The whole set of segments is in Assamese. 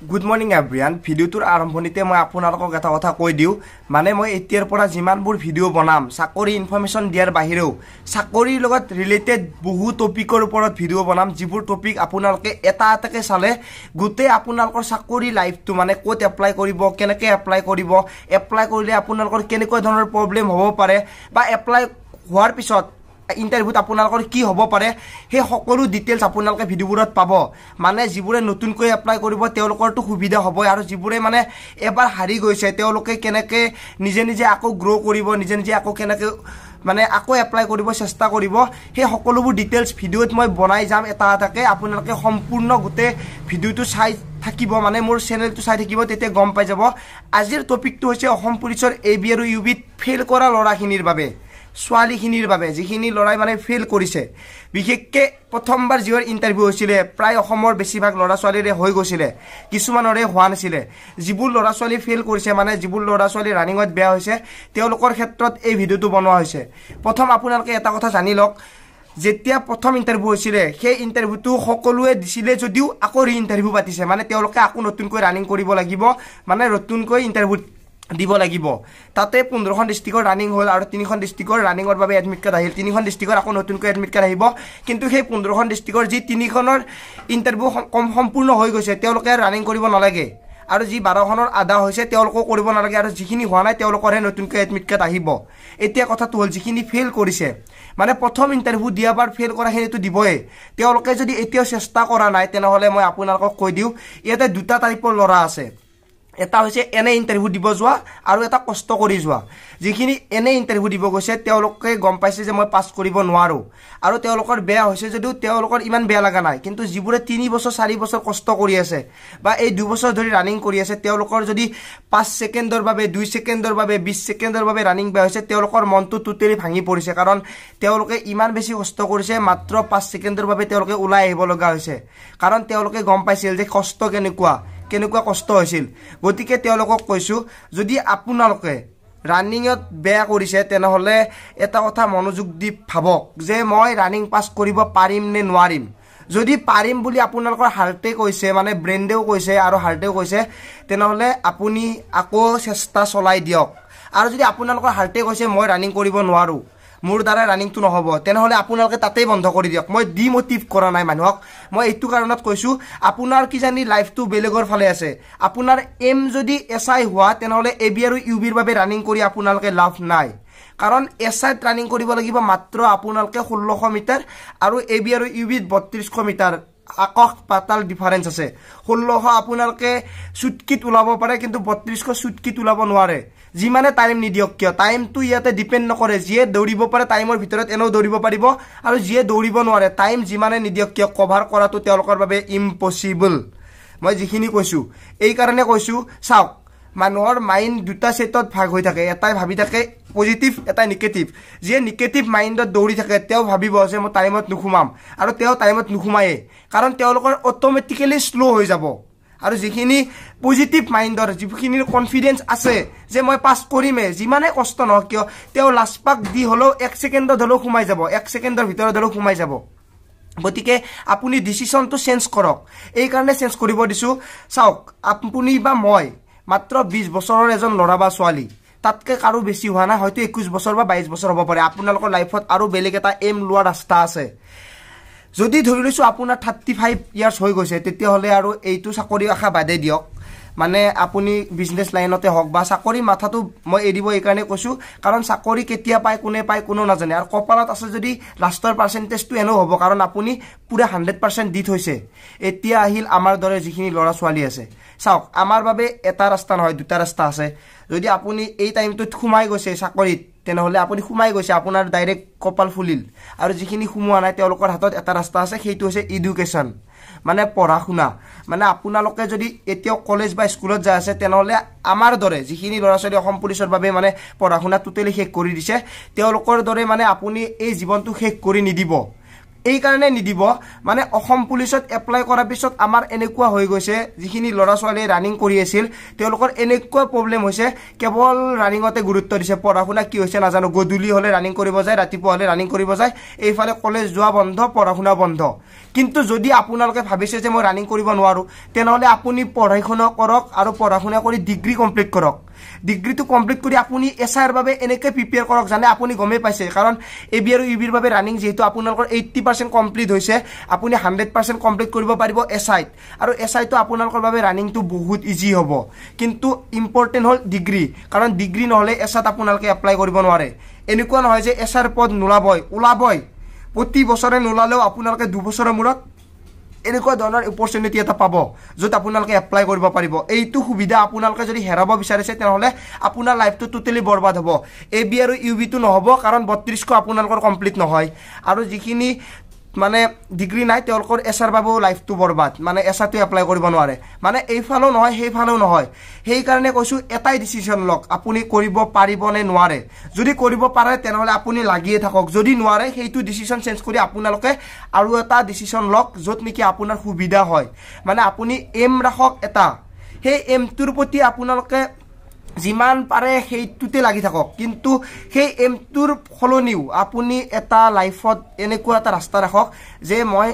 গুড মৰ্নিং এভৰিৱান ভিডিঅ'টোৰ আৰম্ভণিতে মই আপোনালোকক এটা কথা কৈ দিওঁ মানে মই এতিয়াৰ পৰা যিমানবোৰ ভিডিঅ' বনাম চাকৰি ইনফৰমেশ্যন দিয়াৰ বাহিৰেও চাকৰিৰ লগত ৰিলেটেড বহু টপিকৰ ওপৰত ভিডিঅ' বনাম যিবোৰ টপিক আপোনালোকে এটা এটাকে চালে গোটেই আপোনালোকৰ চাকৰি লাইফটো মানে ক'ত এপ্লাই কৰিব কেনেকৈ এপ্লাই কৰিব এপ্লাই কৰিলে আপোনালোকৰ কেনেকুৱা ধৰণৰ প্ৰব্লেম হ'ব পাৰে বা এপ্লাই হোৱাৰ পিছত ইন্টাৰভিউত আপোনালোকৰ কি হ'ব পাৰে হে সকলো ডিটেইলছ আপোনালোকে ভিডিঅ'বোৰত পাব মানে যিবোৰে নতুনকৈ এপ্লাই কৰিব তেওঁলোকৰটো সুবিধা হ'ব আৰু যিবোৰে মানে এবাৰ হাৰি গৈছে তেওঁলোকে কেনেকৈ নিজে নিজে আকৌ গ্ৰো কৰিব নিজে নিজে আকৌ কেনেকৈ মানে আকৌ এপ্লাই কৰিব চেষ্টা কৰিব হে সকলোবোৰ ডিটেইলছ ভিডিঅ'ত মই বনাই যাম এটা এটাকে আপোনালোকে সম্পূৰ্ণ গোটেই ভিডিঅ'টো চাই থাকিব মানে মোৰ চেনেলটো চাই থাকিব তেতিয়া গম পাই যাব আজিৰ টপিকটো হৈছে অসম পুলিচৰ এবি আৰু ইউবিত ফেল কৰা ল'ৰাখিনিৰ বাবে ছোৱালীখিনিৰ বাবে যিখিনি লৰাই মানে ফেল কৰিছে বিশেষকৈ প্ৰথমবাৰ যিবোৰ ইন্টাৰভিউ হৈছিলে প্ৰায় অসমৰ বেছিভাগ ল'ৰা ছোৱালীৰে হৈ গৈছিলে কিছুমানৰে হোৱা নাছিলে যিবোৰ ল'ৰা ছোৱালী ফেল কৰিছে মানে যিবোৰ ল'ৰা ছোৱালী ৰানিঙত বেয়া হৈছে তেওঁলোকৰ ক্ষেত্ৰত এই ভিডিঅ'টো বনোৱা হৈছে প্ৰথম আপোনালোকে এটা কথা জানি লওক যেতিয়া প্ৰথম ইন্টাৰভিউ হৈছিলে সেই ইন্টাৰভিউটো সকলোৱে দিছিলে যদিও আকৌ ৰি ইন্টাৰভিউ পাতিছে মানে তেওঁলোকে আকৌ নতুনকৈ ৰানিং কৰিব লাগিব মানে নতুনকৈ ইন্টাৰভিউ দিব লাগিব তাতে 15খন ডিস্ট্ৰিক্টৰ ৰানিং হ'ল আৰু 3খন ডিস্ট্ৰিক্টৰ ৰানিঙৰ বাবে এডমিট কাৰ্ড আহিল 3খন ডিস্ট্ৰিক্টৰ আকৌ নতুনকৈ এডমিট কাৰ্ড আহিব কিন্তু সেই 15খন ডিস্ট্ৰিক্টৰ যি 3খনৰ ইন্টাৰভিউ সম্পূৰ্ণ হৈ গৈছে তেওঁলোকে ৰানিং কৰিব নালাগে আৰু যি 12খনৰ আধা হৈছে তেওঁলোকো কৰিব নালাগে আৰু যিখিনি হোৱা নাই তেওঁলোকৰহে নতুনকৈ এডমিট কাৰ্ড আহিব এতিয়া কথাটো হ'ল যিখিনি ফেল কৰিছে মানে প্ৰথম ইন্টাৰভিউ দিয়াবাৰ ফেল কৰাখিনিতো দিবই তেওঁলোকে যদি এতিয়াও চেষ্টা কৰা নাই তেনেহ'লে মই আপোনালোকক কৈ দিওঁ ইয়াতে দুটা টাইপৰ ল'ৰা আছে এটা হৈছে এনে ইন্টাৰভিউ দিব যোৱা আৰু এটা কষ্ট কৰি যোৱা যিখিনি এনে ইন্টাৰভিউ দিব গৈছে তেওঁলোকে গম পাইছে যে মই পাছ কৰিব নোৱাৰো আৰু তেওঁলোকৰ বেয়া হৈছে যদিও তেওঁলোকৰ ইমান বেয়া লাগা নাই কিন্তু যিবোৰে 3 বছৰ 4 বছৰ কষ্ট কৰি আছে বা এই 2 বছৰ ধৰি ৰানিং কৰি আছে তেওঁলোকৰ যদি 5 ছেকেণ্ডৰ বাবে 2 ছেকেণ্ডৰ বাবে 20 ছেকেণ্ডৰ বাবে ৰানিং বেয়া হৈছে তেওঁলোকৰ মনটো টুটেলি ভাঙি পৰিছে কাৰণ তেওঁলোকে ইমান বেছি কষ্ট কৰিছে মাত্ৰ 5 ছেকেণ্ডৰ বাবে তেওঁলোকে ওলাই আহিব লগা হৈছে কাৰণ তেওঁলোকে গম পাইছিল যে কষ্ট কেনেকুৱা কষ্ট হৈছিল গতিকে তেওঁলোকক কৈছো যদি আপোনালোকে ৰানিংত বেয়া কৰিছে তেনেহলে এটা কথা মনোযোগ দি ভাবক যে মই ৰানিং পাস কৰিব পাৰিম নে নোৱাৰিম যদি পাৰিম বুলি আপোনালোকৰ হাৰ্টে কৈছে মানে ব্ৰেইনদেও কৈছে আৰু হাৰ্টেও কৈছে তেনেহলে আপুনি আকৌ চেষ্টা চলাই দিয়ক আৰু যদি আপোনালোকৰ হাৰ্টে কৈছে মই ৰানিং কৰিব নোৱাৰো মোৰ দ্বাৰা ৰানিংটো নহব তেনেহলে আপোনালোকে তাতেই বন্ধ কৰি দিয়ক মই ডিমোটিভ কৰা নাই মানুহক মই এইটো কাৰণত কৈছো আপোনাৰ কি জানি লাইফটো বেলেগৰ ফালে আছে আপোনাৰ এম যদি এসআই হোৱা তেনেহলে এবি আৰু ইউবিৰ বাবে ৰানিং কৰি আপোনালোকে লাভ নাই কাৰণ এসআইত ৰানিং কৰিব লাগিব মাত্ৰ আপোনালোকে 1600 মিটাৰ আৰু এবি আৰু ইউবিত 3200 মিটাৰ আকাশ পাতাল ডিফাৰেন্স আছে 1600 আপোনালোকে সুটকিট ওলাব পাৰে কিন্তু 3200 সুটকিট ওলাব নোৱাৰে যিমানে টাইম নিদিয়ক কিয় টাইমটো ইয়াতে ডিপেন্ড নকৰে যিয়ে দৌৰিব পাৰে টাইমৰ ভিতৰত এনেও দৌৰিব পাৰিব আৰু যিয়ে দৌৰিব নোৱাৰে টাইম যিমানে নিদিয়ক কিয় কভাৰ কৰাটো তেওঁলোকৰ বাবে ইম্পসিবল মই যিখিনি কৈছো এই কাৰণে কৈছো চাওক মানুহৰ মাইন্ড দুটা সেটত ভাগ হৈ থাকে এটাই ভাবি থাকে পজিটিভ এটা নেগেটিভ যে নেগেটিভ মাইন্ডত দৌৰি থাকে তেওঁ ভাবিব যে মই টাইমত নুখুমাম আৰু তেওঁ টাইমত নুখুমায়ে কাৰণ তেওঁলোকৰ অটোমেটিক্যালি স্লো হৈ যাব আৰু যিখিনি পজিটিভ মাইন্ডৰ যিখিনিৰ কনফিডেন্স আছে যে মই পাস কৰিমে যিমানে কষ্ট নহক কিয় তেওঁ লাষ্ট পাক দি হলো 1 সেকেন্ডত হলো ঘুমাই যাব 1 সেকেন্ডৰ ভিতৰত হলো ঘুমাই যাব গতিকে আপুনি ডিসিশনটো চেঞ্জ কৰক এই কাৰণে চেঞ্জ কৰিব দিছো চাওক আপুনি বা মই মাত্ৰ 20 বছৰৰ এজন ল'ৰা বা ছোৱালী তাতকে কাৰো বেছি হোৱা নাই হয়তো 21 বছৰ বা 22 বছৰ হ'ব পাৰে আপোনালোকৰ লাইফত আৰু বেলেগ এটা এম লোৱা ৰাস্তা আছে যদি ধৰি লৈছো আপোনাৰ 35 ইয়াৰ্স হৈ গৈছে তেতিয়া হলে আৰু এইটো চাকৰি আশা বাদে দিয়ক মানে আপুনি বিজনেস লাইনতে হক বা চাকৰি মাথাটো মই এৰিব এই কাৰণে কৈছো কাৰণ চাকৰি কেতিয়া পায় কোনে পায় কোনো নাজানে আৰু কপালত আছে যদি লাষ্টৰ পাৰ্সেন্টেজটো এনো হ'ব কাৰণ আপুনি পুৰা 100% দি থৈছে এতিয়া আহিল আমাৰ দৰে যিখিনি ল'ৰা ছোৱালী আছে চাওক আমাৰ বাবে এটা ৰাস্তা নহয় দুটা ৰাস্তা আছে যদি আপুনি এই টাইমটো খুমাই গৈছে চাকৰিত তেনেহলে আপুনি খুমাই গৈছে আপোনাৰ ডাইৰেক্ট কপাল ফুলিল আৰু যিখিনি খুমোৱা নাই তেওঁলোকৰ হাতত এটা ৰাস্তা আছে সেইটো হৈছে এডুকেশ্যন মানে পঢ়া শুনা মানে আপোনালোকে যদি এতিয়াও কলেজ বা স্কুলত যায় আছে তেনেহলে আমাৰ দৰে যিখিনি ল'ৰা ছোৱালী অসম পুলিচৰ বাবে মানে পঢ়া শুনা টোটেলি শেষ কৰি দিছে তেওঁলোকৰ দৰে মানে আপুনি এই জীৱনটো শেষ কৰি নিদিব এই কাৰণে নিদিব মানে অসম পুলিচত এপ্লাই কৰাৰ পিছত আমাৰ এনেকুৱা হৈ গৈছে যিখিনি লৰা ছোৱালী ৰানিং কৰি আছিল তেওঁলোকৰ এনেকুৱা প্ৰবলেম হৈছে কেৱল ৰানিংতে গুৰুত্ব দিছে পঢ়া শুনা কি হৈছে নাজানো গধূলি হলে ৰানিং কৰিব যায় ৰাতিপুৱা হলে ৰানিং কৰিব যায় এইফালে কলেজ যোৱা বন্ধ পঢ়া শুনা বন্ধ কিন্তু যদি আপোনালোকে ভাবিছে যে মই ৰানিং কৰিব নোৱাৰো তেনেহলে আপুনি পঢ়াশুনা কৰক আৰু পঢ়াশুনা কৰি ডিগ্ৰী কমপ্লিট কৰক ডিগ্ৰীটো কমপ্লিট কৰি আপুনি এছআইৰ বাবে এনেকৈ প্ৰিপেয়াৰ কৰক জানে আপুনি গমে পাইছে কাৰণ এবি আৰু ইউবিৰ বাবে ৰানিং যেহেতু আপোনালোকৰ 80% কমপ্লিট হৈছে আপুনি 100% কমপ্লিট কৰিব পাৰিব এছআইত আৰু এছআইটো আপোনালোকৰ বাবে ৰানিংটো বহুত ইজি হ'ব কিন্তু ইম্পৰ্টেন্ট হ'ল ডিগ্ৰী কাৰণ ডিগ্ৰী নহলে এছআইত আপোনালোকে এপ্লাই কৰিব নোৱাৰে এনেকুৱা নহয় যে এছআইৰ পদ নোলাবই ওলাবই প্ৰতি বছৰে নোলালেও আপোনালোকে 2 বছৰৰ মূৰত এনেকুৱা ধৰণৰ অপৰচুনিটি এটা পাব যত আপোনালোকে এপ্লাই কৰিব পাৰিব এইটো সুবিধা আপোনালোকে যদি হেৰাব বিচাৰিছে তেনেহলে আপোনাৰ লাইফটো টোটালি বৰবাদ হ'ব এবি আৰু ইউবি টো নহব কাৰণ 32 কো আপোনালোকৰ কমপ্লিট নহয় আৰু যিখিনি মানে ডিগ্ৰী নাই তেওঁলোকৰ এছআৰ বাবেও লাইফটো বৰবাদ মানে এছআৰটো এপ্লাই কৰিব নোৱাৰে মানে এইফালেও নহয় সেইফালেও নহয় সেই কাৰণে কৈছো এটাই ডিসিশন লওক আপুনি কৰিব পাৰিব নে নোৱাৰে যদি কৰিব পাৰে তেনেহলে আপুনি লাগিয়ে থাকক যদি নোৱাৰে সেইটো ডিসিশন চেঞ্জ কৰি আপোনালোকে আৰু এটা ডিসিশন লওক যত নেকি আপোনাৰ সুবিধা হয় মানে আপুনি এম ৰাখক এটা সেই এমটোৰ প্ৰতি আপোনালোকে যিমান পাৰে সেইটোতে লাগি থাকক কিন্তু সেই এমটোৰ ফলনিও আপুনি এটা লাইফত এনেকুৱা এটা ৰাস্তা ৰাখক যে মই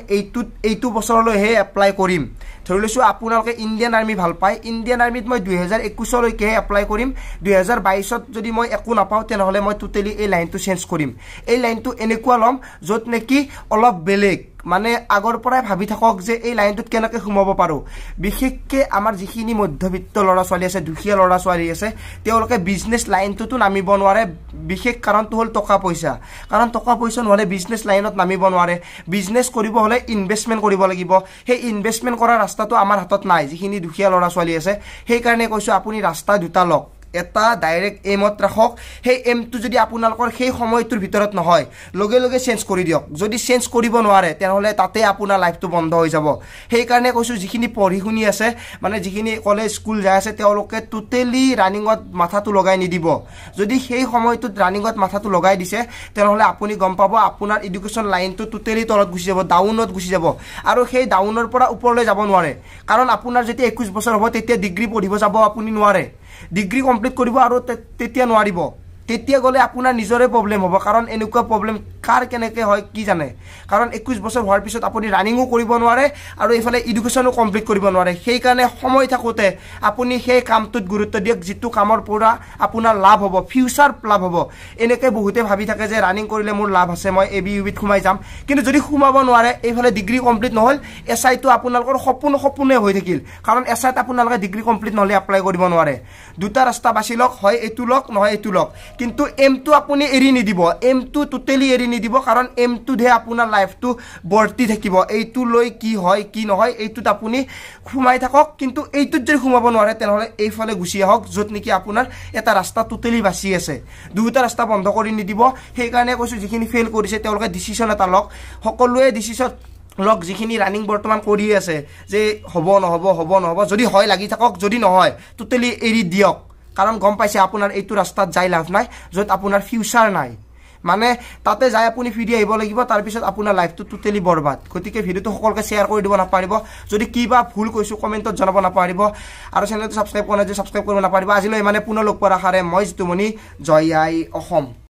এইটো বছৰলৈ হে এপ্লাই কৰিম ধৰি লৈছো আপোনালোকে ইণ্ডিয়ান আৰ্মি ভাল পায় ইণ্ডিয়ান আৰ্মিত মই 2021 লৈকে এপ্লাই কৰিম 2022 ত যদি মই একো নাপাও তেনেহলে মই টোটালি এই লাইনটো চেঞ্জ কৰিম এই লাইনটো এনেকুৱা লম যত নেকি অলপ বেলেগ মানে আগৰ পৰাই ভাবি থাকক যে এই লাইনটোত কেনেকৈ সোমাব পাৰো বিশেষকৈ আমাৰ যিখিনি মধ্যবিত্ত লৰা ছোৱালী আছে দুখীয়া লৰা ছোৱালী আছে তেওঁলোকে বিজনেস লাইনটোতো নামিব নোৱাৰে বিশেষ কাৰণটো হ'ল টকা পইচা কাৰণ টকা পইচা নহলে বিজনেস লাইনত নামিব নোৱাৰে বিজনেস কৰিব হলে ইনভেষ্টমেন্ট কৰিব লাগিব সেই ইনভেষ্টমেন্ট কৰাৰ ৰাস্তাটো আমাৰ হাতত নাই যিখিনি দুখীয়া লৰা ছোৱালী আছে সেই কাৰণে কৈছো আপুনি ৰাস্তা দুটা লওক এটা ডাইৰেক্ট এমত ৰাখক সেই এমটো যদি আপোনালোকৰ সেই সময়টোৰ ভিতৰত নহয় লগে লগে চেঞ্জ কৰি দিয়ক যদি চেঞ্জ কৰিব নোৱাৰে তেনেহলে তাতে আপোনাৰ লাইফটো বন্ধ হৈ যাব সেই কাৰণে কৈছো যিখিনি পঢ়ি শুনি আছে মানে যিখিনি কলেজ স্কুল যায় আছে তেওঁলোকে টোটালি ৰানিংত মাথাটো লগাই নিদিব যদি সেই সময়টোত ৰানিংত মাথাটো লগাই দিছে তেনেহলে আপুনি গম পাব আপোনাৰ এডুকেশ্যন লাইনটো টোটালি তলত গুচি যাব ডাউনত গুচি যাব আৰু সেই ডাউনৰ পৰা ওপৰলৈ যাব নোৱাৰে কাৰণ আপোনাৰ যেতিয়া 21 বছৰ হ'ব তেতিয়া ডিগ্ৰী পঢ়িব যাব আপুনি নোৱাৰে ডিগ্ৰী কমপ্লিট কৰিব আৰু তেতিয়া নোৱাৰিব তেতিয়া গলে আপোনাৰ নিজৰে প্ৰবলেম হ'ব কাৰণ এনেকুৱা প্ৰবলেম কাৰ কেনেকৈ হয় কি জানে কাৰণ 21 বছৰ হোৱাৰ পিছত আপুনি ৰানিংও কৰিব নোৱাৰে আৰু এইফালে এডুকেশ্যনো কমপ্লিট কৰিব নোৱাৰে সেই কাৰণে সময় থাকোতে আপুনি সেই কামটোত গুৰুত্ব দিয়ক যিটো কামৰ পৰা আপোনাৰ লাভ হ'ব ফিউচাৰ লাভ হ'ব এনেকৈ বহুতে ভাবি থাকে যে ৰানিং কৰিলে মোৰ লাভ আছে মই এবি ইউবিত সোমাই যাম কিন্তু যদি সোমাব নোৱাৰে এইফালে ডিগ্ৰী কমপ্লিট নহল এছআইটো আপোনালোকৰ সপোনে হৈ থাকিল কাৰণ এছআইত আপোনালোকে ডিগ্ৰী কমপ্লিট নহলে এপ্লাই কৰিব নোৱাৰে দুটা ৰাস্তা বাছি লওক হয় এইটো লওক নহয় এইটো লওক কিন্তু এমটো আপুনি এৰি নিদিব এমটো টোটালি এৰি নিদিব কাৰণ এমটো ধে আপোনাৰ লাইফটো বৰ্তি থাকিব এইটো লৈ কি হয় কি নহয় এইটোত আপুনি সোমাই থাকক কিন্তু এইটোত যদি সোমাব নোৱাৰে তেনেহলে এইফালে গুচি আহক যত নেকি আপোনাৰ এটা ৰাস্তা টোটালি বাছি আছে দুটা ৰাস্তা বন্ধ কৰি নিদিব সেই কাৰণে কৈছো যিখিনি ফেল কৰিছে তেওঁলোকে ডিসিশন এটা লওক সকলোৱে ডিসিশন লক যিখিনি ৰানিং বৰ্তমান কৰি আছে যে হ'ব নহব যদি হয় লাগি থাকক যদি নহয় টোটালি এৰি দিয়ক কাৰণ গম পাইছে আপোনাৰ এইটো ৰাস্তাত যাই লাভ নাই যত আপোনাৰ ফিউচাৰ নাই মানে তাতে যাই আপুনি ফিৰি আহিব লাগিব তাৰ পিছত আপোনাৰ লাইফটো টোটালি বৰবাদ গতিকে ভিডিওটো সকলোকে শেয়াৰ কৰি দিব নাপাৰিব যদি কিবা ভুল কৈছো কমেন্টত জনাব নাপাৰিব আৰু চেনেলটো সাবস্ক্ৰাইব কৰা নাই যদি সাবস্ক্ৰাইব কৰিব নাপাৰিব আজিলৈ মানে পুনৰ লগ পোৱাৰ আশাৰে মই জিতুমণি জয় আই অসম।